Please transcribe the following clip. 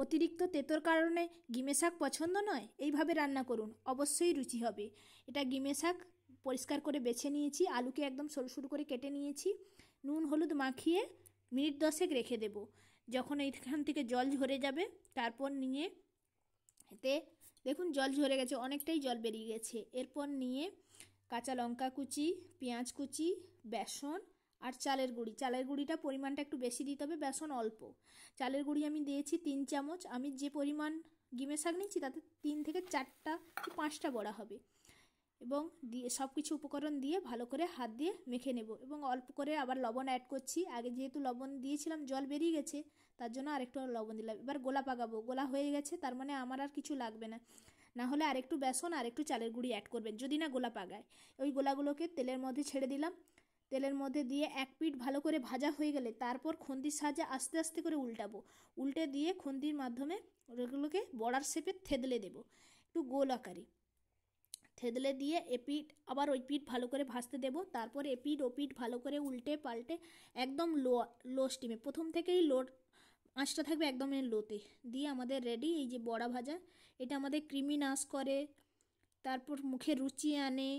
অতিরিক্ত তেতোর কারণে গিমে শাক পছন্দ নয়, এইভাবে রান্না করুন, অবশ্যই রুচি হবে। এটা গিমে শাক পরিষ্কার করে বেছে নিয়েছি, আলুকে একদম সরু সরু করে কেটে নিয়েছি, নুন হলুদ মাখিয়ে মিনিট 10 রেখে দেব। যখন এইখান থেকে জল ঝরে যাবে তারপর নিয়ে এতে দেখুন জল ঝরে গেছে, অনেকটাই জল বেরিয়ে গেছে। এরপর নিয়ে কাঁচা লঙ্কা কুচি, পেঁয়াজ কুচি, বেসন আর চালের গুঁড়ি। চালের গুঁড়িটা পরিমাণটা একটু বেশি দিতে হবে, বেসন অল্প। চালের গুঁড়ি আমি দিয়েছি 3 চামচ। আমি যে পরিমাণ গিমে শাক নিচ্ছি তাতে 3 থেকে 4টা কি 5টা বড়া হবে। এবং দিয়ে সব কিছু উপকরণ দিয়ে ভালো করে হাত দিয়ে মেখে নেব এবং অল্প করে আবার লবণ অ্যাড করছি। আগে যেহেতু লবণ দিয়েছিলাম জল বেরিয়ে গেছে, তার জন্য আরেকটু লবণ দিলাম। এবার গোলা পাকাবো, গোলা হয়ে গেছে, তার মানে আমার আর কিছু লাগবে না। না হলে আরেকটু বেসন আর একটু চালের গুঁড়ি অ্যাড করবেন যদি না গোলা পাকায়। ওই গোলাগুলোকে তেলের মধ্যে ছেড়ে দিলাম। তেলের মধ্যে দিয়ে এক পিঠ ভালো করে ভাজা হয়ে গেলে তারপর খুন্তির সাহায্যে আস্তে আস্তে করে উল্টাবো। উল্টে দিয়ে খুন্তির মাধ্যমে ওগুলোকে বড়ার শেপে থেদলে দেব, একটু গোল আকারে থেদলে দিয়ে এপিঠ আবার ওই পিঠ ভালো করে ভাজতে দেব। তারপর এপিঠ ওপিঠ ভালো করে উল্টে পাল্টে একদম লো স্টিমে, প্রথম থেকেই আঁচটা থাকবে একদম লোতে দিয়ে আমাদের রেডি এই যে বড়া ভাজা। এটা আমাদের কৃমিনাশ করে, তারপর মুখে রুচি আনে,